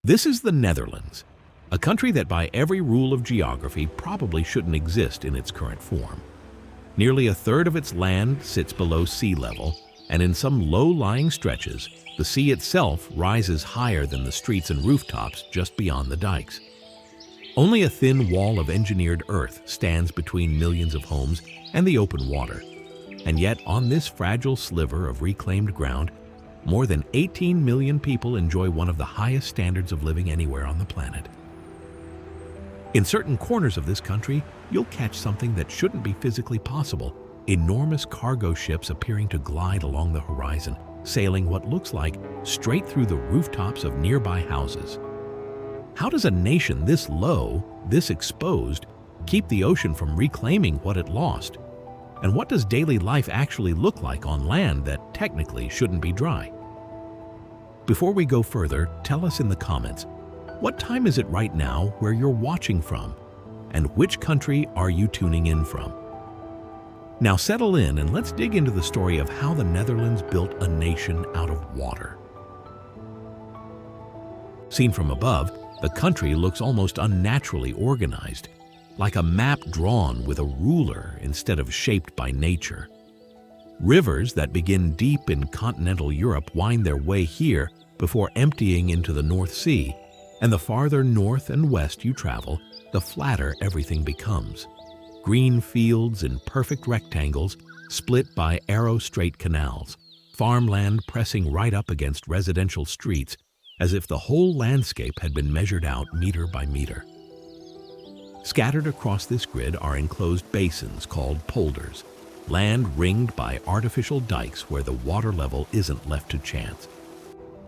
This is the Netherlands, a country that by every rule of geography probably shouldn't exist in its current form. Nearly a third of its land sits below sea level, and in some low-lying stretches, the sea itself rises higher than the streets and rooftops just beyond the dikes. Only a thin wall of engineered earth stands between millions of homes and the open water. And yet, on this fragile sliver of reclaimed ground, more than 18 million people enjoy one of the highest standards of living anywhere on the planet. In certain corners of this country, you'll catch something that shouldn't be physically possible: enormous cargo ships appearing to glide along the horizon, sailing what looks like straight through the rooftops of nearby houses. How does a nation this low, this exposed, keep the ocean from reclaiming what it lost? And what does daily life actually look like on land that technically shouldn't be dry? Before we go further, tell us in the comments, what time is it right now where you're watching from? And which country are you tuning in from? Now settle in and let's dig into the story of how the Netherlands built a nation out of water. Seen from above, the country looks almost unnaturally organized, like a map drawn with a ruler instead of shaped by nature. Rivers that begin deep in continental Europe wind their way here before emptying into the North Sea, and the farther north and west you travel, the flatter everything becomes. Green fields in perfect rectangles, split by arrow-straight canals, farmland pressing right up against residential streets, as if the whole landscape had been measured out meter by meter. Scattered across this grid are enclosed basins called polders, land ringed by artificial dikes where the water level isn't left to chance.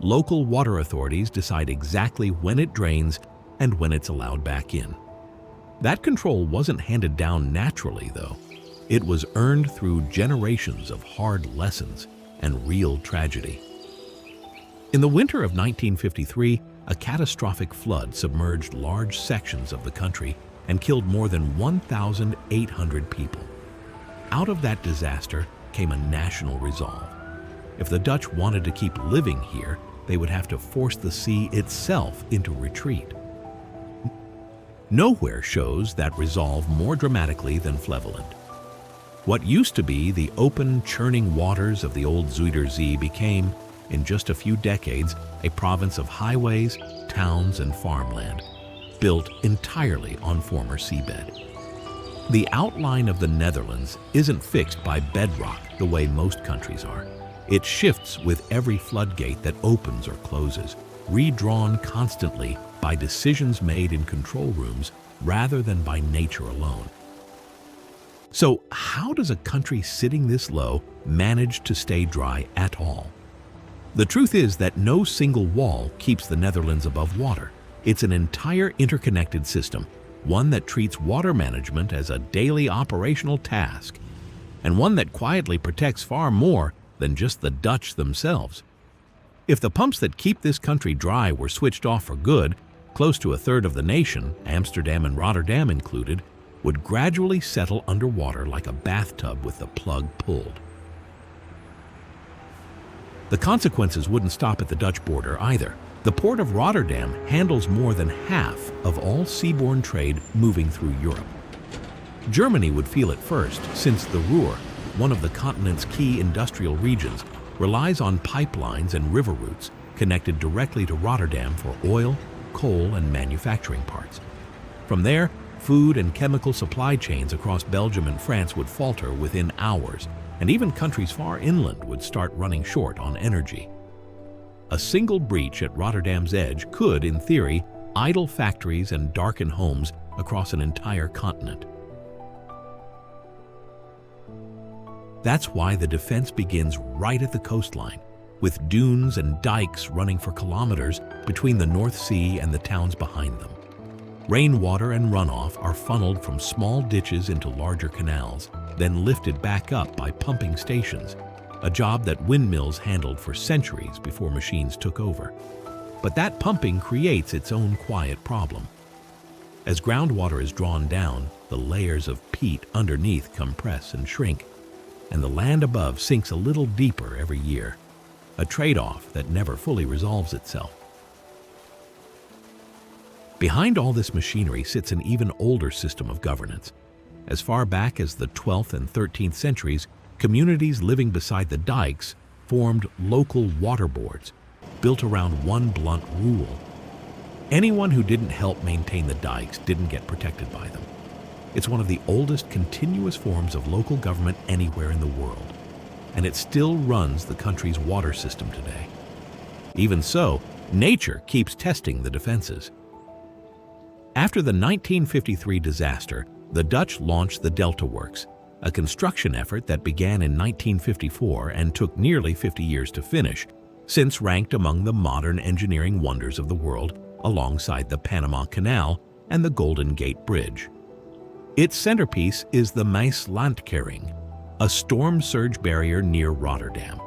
Local water authorities decide exactly when it drains and when it's allowed back in. That control wasn't handed down naturally, though. It was earned through generations of hard lessons and real tragedy. In the winter of 1953, a catastrophic flood submerged large sections of the country and killed more than 1,800 people. Out of that disaster came a national resolve. If the Dutch wanted to keep living here, they would have to force the sea itself into retreat. Nowhere shows that resolve more dramatically than Flevoland. What used to be the open, churning waters of the old Zuiderzee became, in just a few decades, a province of highways, towns, and farmland, built entirely on former seabed. The outline of the Netherlands isn't fixed by bedrock the way most countries are. It shifts with every floodgate that opens or closes, redrawn constantly by decisions made in control rooms rather than by nature alone. So how does a country sitting this low manage to stay dry at all? The truth is that no single wall keeps the Netherlands above water. It's an entire interconnected system, one that treats water management as a daily operational task, and one that quietly protects far more than just the Dutch themselves. If the pumps that keep this country dry were switched off for good, close to a third of the nation, Amsterdam and Rotterdam included, would gradually settle underwater like a bathtub with the plug pulled. The consequences wouldn't stop at the Dutch border either. The port of Rotterdam handles more than half of all seaborne trade moving through Europe. Germany would feel it first, since the Ruhr, one of the continent's key industrial regions, relies on pipelines and river routes connected directly to Rotterdam for oil, coal, and manufacturing parts. From there, food and chemical supply chains across Belgium and France would falter within hours, and even countries far inland would start running short on energy. A single breach at Rotterdam's edge could, in theory, idle factories and darken homes across an entire continent. That's why the defense begins right at the coastline, with dunes and dikes running for kilometers between the North Sea and the towns behind them. Rainwater and runoff are funneled from small ditches into larger canals, then lifted back up by pumping stations, a job that windmills handled for centuries before machines took over. But that pumping creates its own quiet problem. As groundwater is drawn down, the layers of peat underneath compress and shrink, and the land above sinks a little deeper every year, a trade-off that never fully resolves itself. Behind all this machinery sits an even older system of governance. As far back as the 12th and 13th centuries, communities living beside the dikes formed local water boards, built around one blunt rule. Anyone who didn't help maintain the dikes didn't get protected by them. It's one of the oldest continuous forms of local government anywhere in the world, and it still runs the country's water system today. Even so, nature keeps testing the defenses. After the 1953 disaster, the Dutch launched the Delta Works, a construction effort that began in 1954 and took nearly 50 years to finish, since ranked among the modern engineering wonders of the world alongside the Panama Canal and the Golden Gate Bridge. Its centerpiece is the Maaslandkering, a storm surge barrier near Rotterdam.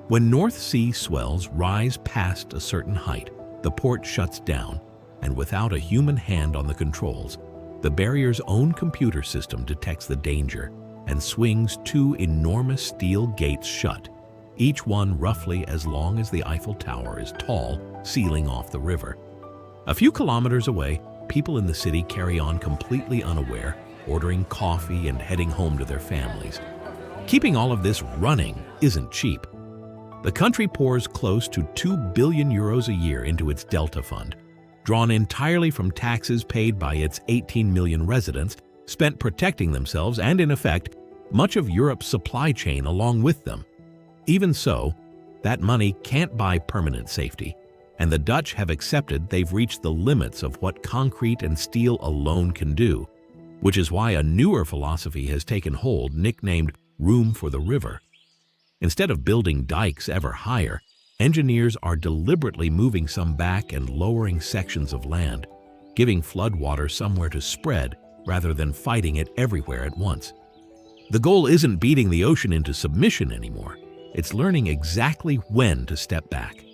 When North Sea swells rise past a certain height, the port shuts down, and without a human hand on the controls, the barrier's own computer system detects the danger and swings two enormous steel gates shut, each one roughly as long as the Eiffel Tower is tall, sealing off the river. A few kilometers away, people in the city carry on completely unaware, ordering coffee and heading home to their families. Keeping all of this running isn't cheap. The country pours close to 2 billion euros a year into its Delta Fund, drawn entirely from taxes paid by its 18 million residents, spent protecting themselves and, in effect, much of Europe's supply chain along with them. Even so, that money can't buy permanent safety, and the Dutch have accepted they've reached the limits of what concrete and steel alone can do, which is why a newer philosophy has taken hold nicknamed room for the river. Instead of building dikes ever higher, engineers are deliberately moving some back and lowering sections of land, giving floodwater somewhere to spread rather than fighting it everywhere at once. The goal isn't beating the ocean into submission anymore. It's learning exactly when to step back.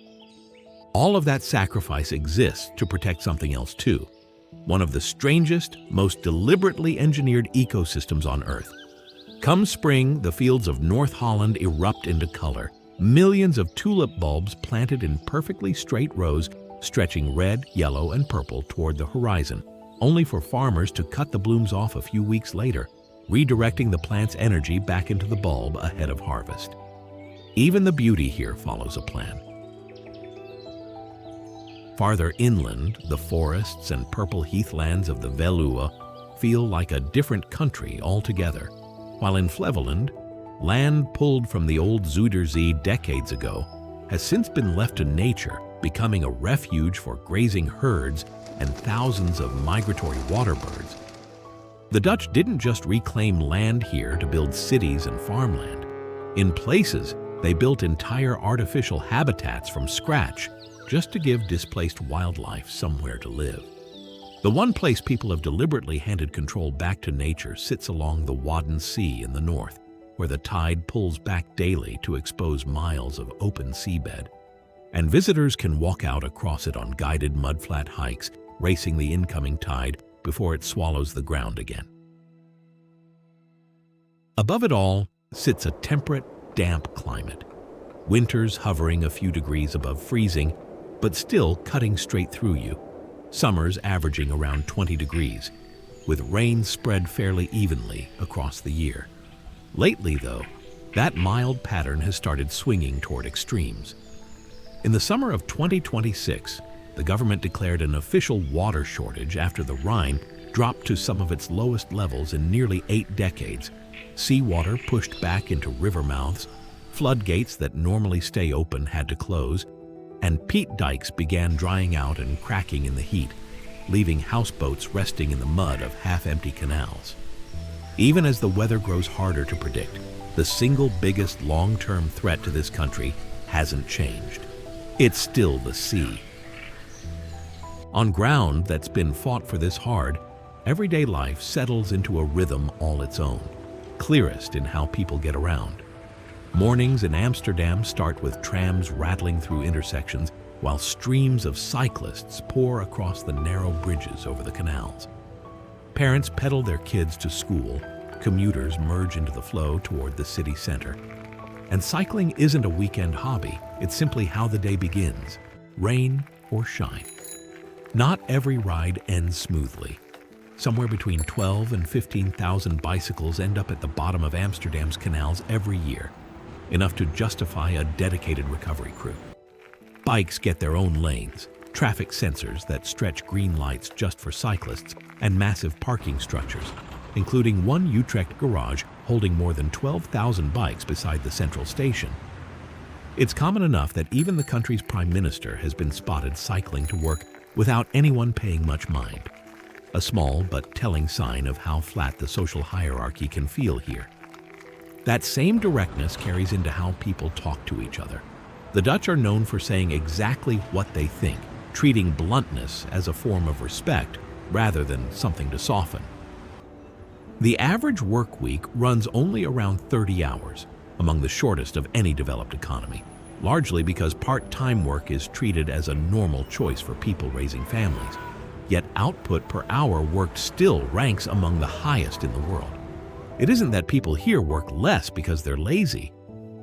All of that sacrifice exists to protect something else too, one of the strangest, most deliberately engineered ecosystems on Earth. Come spring, the fields of North Holland erupt into color. Millions of tulip bulbs planted in perfectly straight rows, stretching red, yellow, and purple toward the horizon, only for farmers to cut the blooms off a few weeks later, redirecting the plant's energy back into the bulb ahead of harvest. Even the beauty here follows a plan. Farther inland, the forests and purple heathlands of the Veluwe feel like a different country altogether, while in Flevoland, land pulled from the old Zuiderzee decades ago has since been left to nature, becoming a refuge for grazing herds and thousands of migratory water birds. The Dutch didn't just reclaim land here to build cities and farmland. In places, they built entire artificial habitats from scratch just to give displaced wildlife somewhere to live. The one place people have deliberately handed control back to nature sits along the Wadden Sea in the north, where the tide pulls back daily to expose miles of open seabed, and visitors can walk out across it on guided mudflat hikes, racing the incoming tide before it swallows the ground again. Above it all sits a temperate, damp climate, winters hovering a few degrees above freezing, but still cutting straight through you, summers averaging around 20 degrees, with rain spread fairly evenly across the year. Lately, though, that mild pattern has started swinging toward extremes. In the summer of 2026, the government declared an official water shortage after the Rhine dropped to some of its lowest levels in nearly 8 decades. Seawater pushed back into river mouths, floodgates that normally stay open had to close, and peat dikes began drying out and cracking in the heat, leaving houseboats resting in the mud of half-empty canals. Even as the weather grows harder to predict, the single biggest long-term threat to this country hasn't changed. It's still the sea. On ground that's been fought for this hard, everyday life settles into a rhythm all its own, clearest in how people get around. Mornings in Amsterdam start with trams rattling through intersections, while streams of cyclists pour across the narrow bridges over the canals. Parents pedal their kids to school, commuters merge into the flow toward the city center. And cycling isn't a weekend hobby, it's simply how the day begins, rain or shine. Not every ride ends smoothly. Somewhere between 12 and 15,000 bicycles end up at the bottom of Amsterdam's canals every year, enough to justify a dedicated recovery crew. Bikes get their own lanes, traffic sensors that stretch green lights just for cyclists, and massive parking structures, including one Utrecht garage holding more than 12,000 bikes beside the central station. It's common enough that even the country's prime minister has been spotted cycling to work without anyone paying much mind. A small but telling sign of how flat the social hierarchy can feel here. That same directness carries into how people talk to each other. The Dutch are known for saying exactly what they think, treating bluntness as a form of respect rather than something to soften. The average work week runs only around 30 hours, among the shortest of any developed economy, largely because part-time work is treated as a normal choice for people raising families. Yet output per hour worked still ranks among the highest in the world. It isn't that people here work less because they're lazy.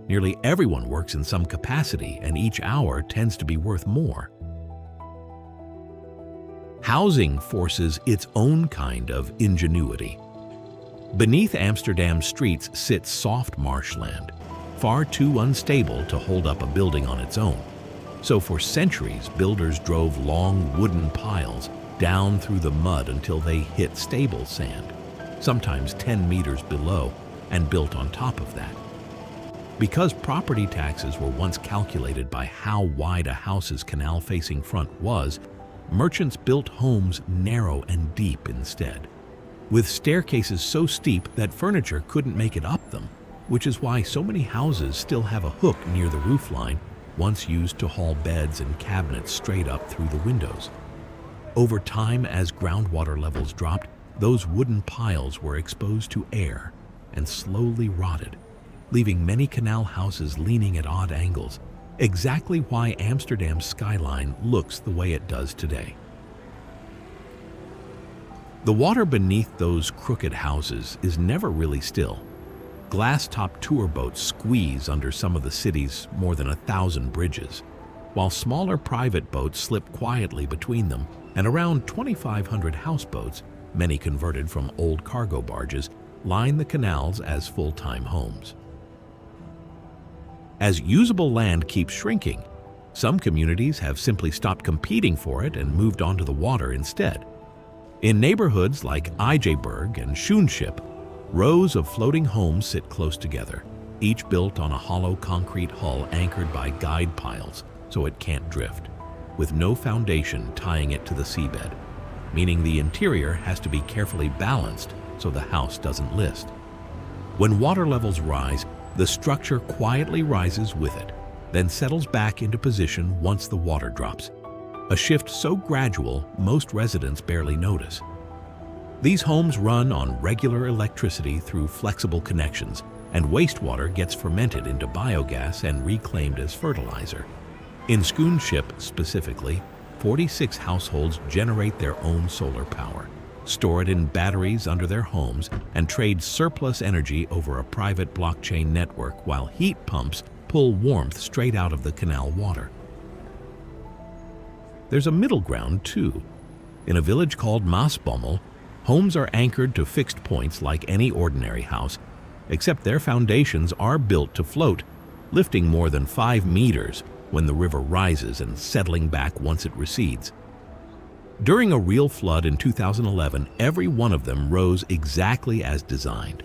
Nearly everyone works in some capacity, and each hour tends to be worth more. Housing forces its own kind of ingenuity. Beneath Amsterdam's streets sits soft marshland, far too unstable to hold up a building on its own. So for centuries, builders drove long wooden piles down through the mud until they hit stable sand, sometimes 10 meters below, and built on top of that. Because property taxes were once calculated by how wide a house's canal-facing front was, merchants built homes narrow and deep instead, with staircases so steep that furniture couldn't make it up them, which is why so many houses still have a hook near the roofline, once used to haul beds and cabinets straight up through the windows. Over time, as groundwater levels dropped, those wooden piles were exposed to air and slowly rotted, leaving many canal houses leaning at odd angles, exactly why Amsterdam's skyline looks the way it does today. The water beneath those crooked houses is never really still. Glass-topped tour boats squeeze under some of the city's more than 1,000 bridges, while smaller private boats slip quietly between them, and around 2,500 houseboats, many converted from old cargo barges, line the canals as full-time homes. As usable land keeps shrinking, some communities have simply stopped competing for it and moved onto the water instead. In neighborhoods like Eijeberg and Schoenschip, rows of floating homes sit close together, each built on a hollow concrete hull anchored by guide piles so it can't drift, with no foundation tying it to the seabed, meaning the interior has to be carefully balanced so the house doesn't list. When water levels rise, the structure quietly rises with it, then settles back into position once the water drops, a shift so gradual most residents barely notice. These homes run on regular electricity through flexible connections, and wastewater gets fermented into biogas and reclaimed as fertilizer. In Schoenschip specifically, 46 households generate their own solar power, store it in batteries under their homes, and trade surplus energy over a private blockchain network while heat pumps pull warmth straight out of the canal water. There's a middle ground too. In a village called Maasbommel, homes are anchored to fixed points like any ordinary house, except their foundations are built to float, lifting more than 5 meters when the river rises and settling back once it recedes. During a real flood in 2011, every one of them rose exactly as designed.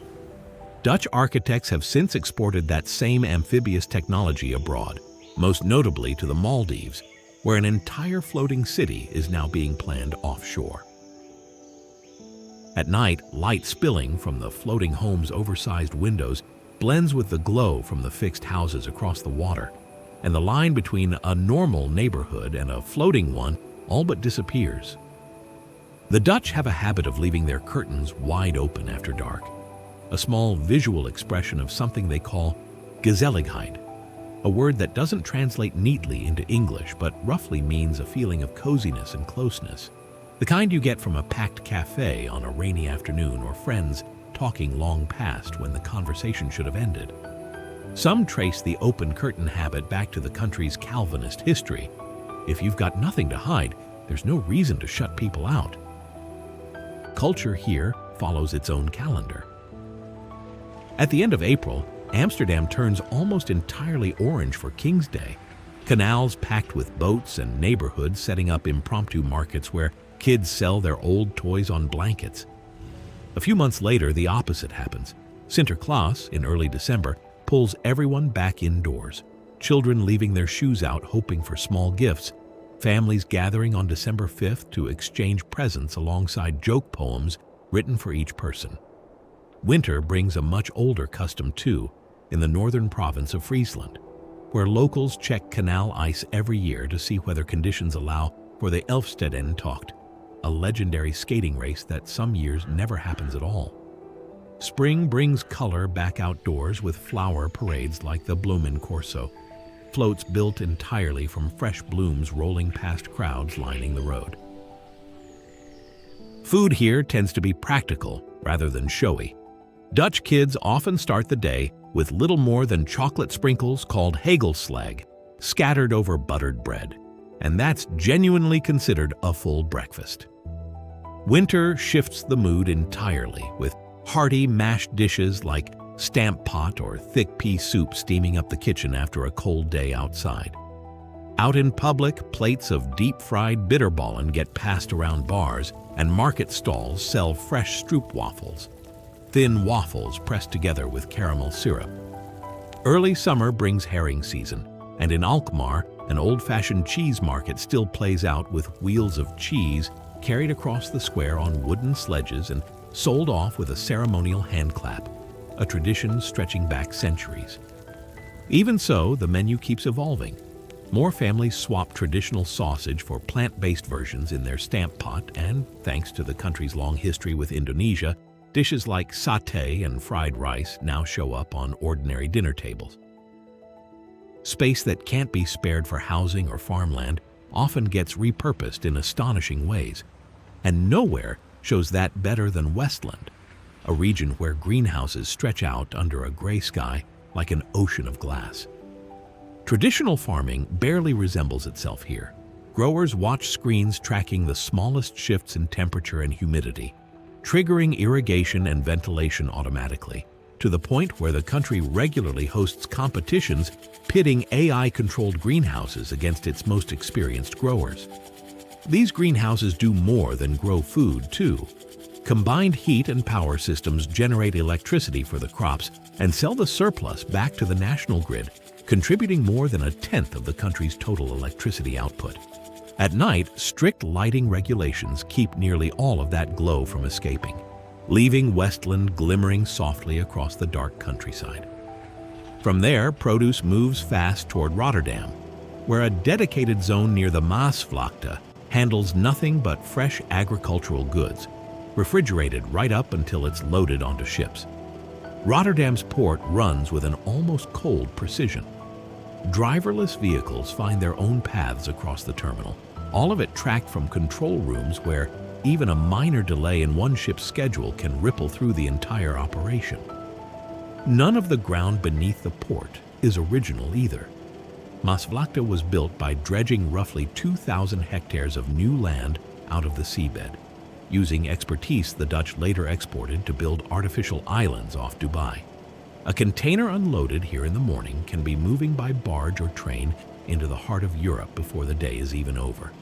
Dutch architects have since exported that same amphibious technology abroad, most notably to the Maldives, where an entire floating city is now being planned offshore. At night, light spilling from the floating home's oversized windows blends with the glow from the fixed houses across the water, and the line between a normal neighborhood and a floating one all but disappears. The Dutch have a habit of leaving their curtains wide open after dark, a small visual expression of something they call gezelligheid, a word that doesn't translate neatly into English but roughly means a feeling of coziness and closeness, the kind you get from a packed cafe on a rainy afternoon or friends talking long past when the conversation should have ended. Some trace the open curtain habit back to the country's Calvinist history. If you've got nothing to hide, there's no reason to shut people out. Culture here follows its own calendar. At the end of April, Amsterdam turns almost entirely orange for King's Day. Canals packed with boats and neighborhoods setting up impromptu markets where kids sell their old toys on blankets. A few months later, the opposite happens. Sinterklaas, in early December, pulls everyone back indoors. Children leaving their shoes out hoping for small gifts. Families gathering on December 5th to exchange presents alongside joke poems written for each person. Winter brings a much older custom too, in the northern province of Friesland, where locals check canal ice every year to see whether conditions allow for the Elfstedentocht, a legendary skating race that some years never happens at all. Spring brings color back outdoors with flower parades like the Bloemen Corso, floats built entirely from fresh blooms rolling past crowds lining the road. Food here tends to be practical rather than showy. Dutch kids often start the day with little more than chocolate sprinkles called hagelslag, scattered over buttered bread, and that's genuinely considered a full breakfast. Winter shifts the mood entirely, with hearty mashed dishes like stamp pot or thick pea soup steaming up the kitchen after a cold day outside. Out in public, plates of deep-fried bitterballen get passed around bars, and market stalls sell fresh stroopwafels, thin waffles pressed together with caramel syrup. Early summer brings herring season, and in Alkmaar, an old-fashioned cheese market still plays out with wheels of cheese carried across the square on wooden sledges and sold off with a ceremonial handclap, a tradition stretching back centuries. Even so, the menu keeps evolving. More families swap traditional sausage for plant-based versions in their stamp pot, and thanks to the country's long history with Indonesia, dishes like satay and fried rice now show up on ordinary dinner tables. Space that can't be spared for housing or farmland often gets repurposed in astonishing ways, and nowhere shows that better than Westland, a region where greenhouses stretch out under a gray sky like an ocean of glass. Traditional farming barely resembles itself here. Growers watch screens tracking the smallest shifts in temperature and humidity, triggering irrigation and ventilation automatically, to the point where the country regularly hosts competitions pitting AI-controlled greenhouses against its most experienced growers. These greenhouses do more than grow food, too. Combined heat and power systems generate electricity for the crops and sell the surplus back to the national grid, contributing more than a tenth of the country's total electricity output. At night, strict lighting regulations keep nearly all of that glow from escaping, leaving Westland glimmering softly across the dark countryside. From there, produce moves fast toward Rotterdam, where a dedicated zone near the Maasvlakte handles nothing but fresh agricultural goods, refrigerated right up until it's loaded onto ships. Rotterdam's port runs with an almost cold precision. Driverless vehicles find their own paths across the terminal, all of it tracked from control rooms where even a minor delay in one ship's schedule can ripple through the entire operation. None of the ground beneath the port is original either. Maasvlakte was built by dredging roughly 2,000 hectares of new land out of the seabed, using expertise the Dutch later exported to build artificial islands off Dubai. A container unloaded here in the morning can be moving by barge or train into the heart of Europe before the day is even over.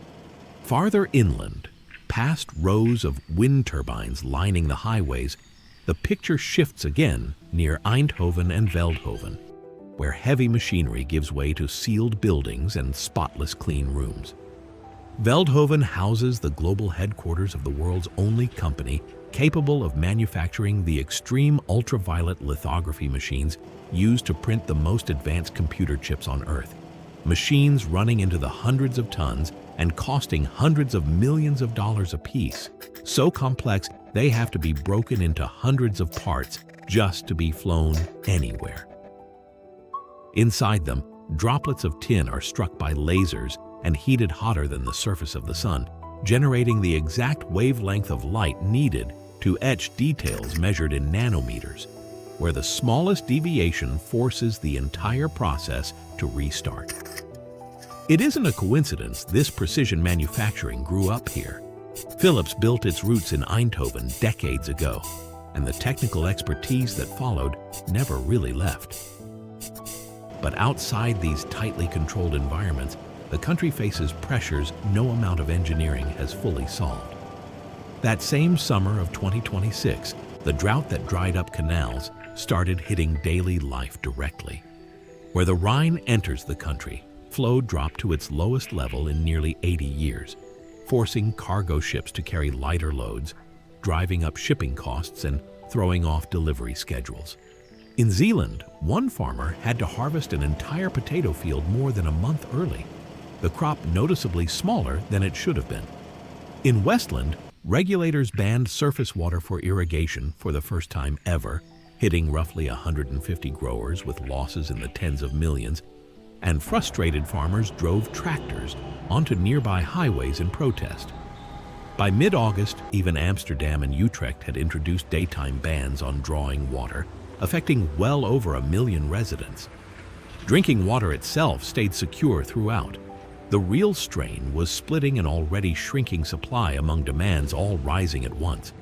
Farther inland, past rows of wind turbines lining the highways, the picture shifts again near Eindhoven and Veldhoven, where heavy machinery gives way to sealed buildings and spotless clean rooms. Veldhoven houses the global headquarters of the world's only company capable of manufacturing the extreme ultraviolet lithography machines used to print the most advanced computer chips on Earth. Machines running into the hundreds of tons and costing hundreds of millions of dollars apiece. So complex, they have to be broken into hundreds of parts just to be flown anywhere. Inside them, droplets of tin are struck by lasers and heated hotter than the surface of the sun, generating the exact wavelength of light needed to etch details measured in nanometers, where the smallest deviation forces the entire process to restart. It isn't a coincidence this precision manufacturing grew up here. Philips built its roots in Eindhoven decades ago, and the technical expertise that followed never really left. But outside these tightly controlled environments, the country faces pressures no amount of engineering has fully solved. That same summer of 2026, the drought that dried up canals started hitting daily life directly. Where the Rhine enters the country, flow dropped to its lowest level in nearly 80 years, forcing cargo ships to carry lighter loads, driving up shipping costs and throwing off delivery schedules. In Zeeland, one farmer had to harvest an entire potato field more than a month early, the crop noticeably smaller than it should have been. In Westland, regulators banned surface water for irrigation for the first time ever, hitting roughly 150 growers with losses in the tens of millions, and frustrated farmers drove tractors onto nearby highways in protest. By mid-August, even Amsterdam and Utrecht had introduced daytime bans on drawing water, affecting well over 1 million residents. Drinking water itself stayed secure throughout. The real strain was splitting an already shrinking supply among demands all rising at once.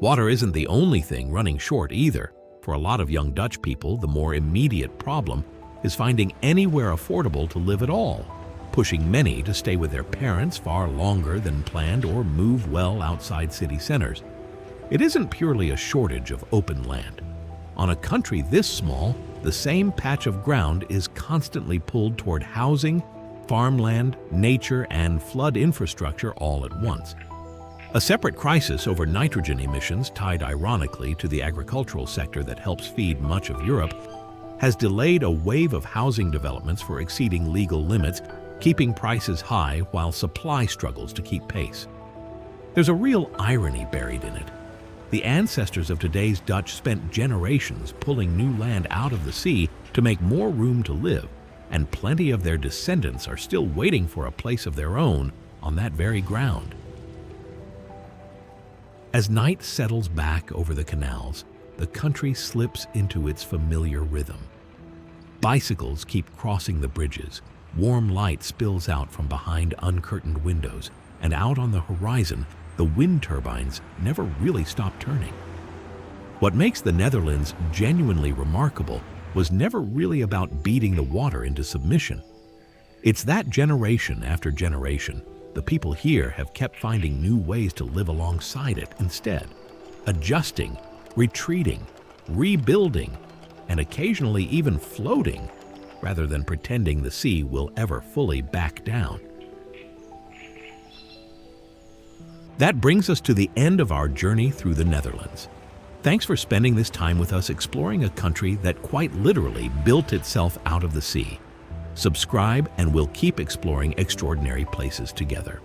Water isn't the only thing running short either. For a lot of young Dutch people, the more immediate problem is finding anywhere affordable to live at all, pushing many to stay with their parents far longer than planned or move well outside city centers. It isn't purely a shortage of open land. On a country this small, the same patch of ground is constantly pulled toward housing, farmland, nature, and flood infrastructure all at once. A separate crisis over nitrogen emissions, tied ironically to the agricultural sector that helps feed much of Europe, has delayed a wave of housing developments for exceeding legal limits, keeping prices high while supply struggles to keep pace. There's a real irony buried in it. The ancestors of today's Dutch spent generations pulling new land out of the sea to make more room to live, and plenty of their descendants are still waiting for a place of their own on that very ground. As night settles back over the canals, the country slips into its familiar rhythm. Bicycles keep crossing the bridges, warm light spills out from behind uncurtained windows, and out on the horizon, the wind turbines never really stop turning. What makes the Netherlands genuinely remarkable was never really about beating the water into submission. It's that generation after generation, the people here have kept finding new ways to live alongside it instead, adjusting, retreating, rebuilding, and occasionally even floating, rather than pretending the sea will ever fully back down. That brings us to the end of our journey through the Netherlands. Thanks for spending this time with us exploring a country that quite literally built itself out of the sea. Subscribe and we'll keep exploring extraordinary places together.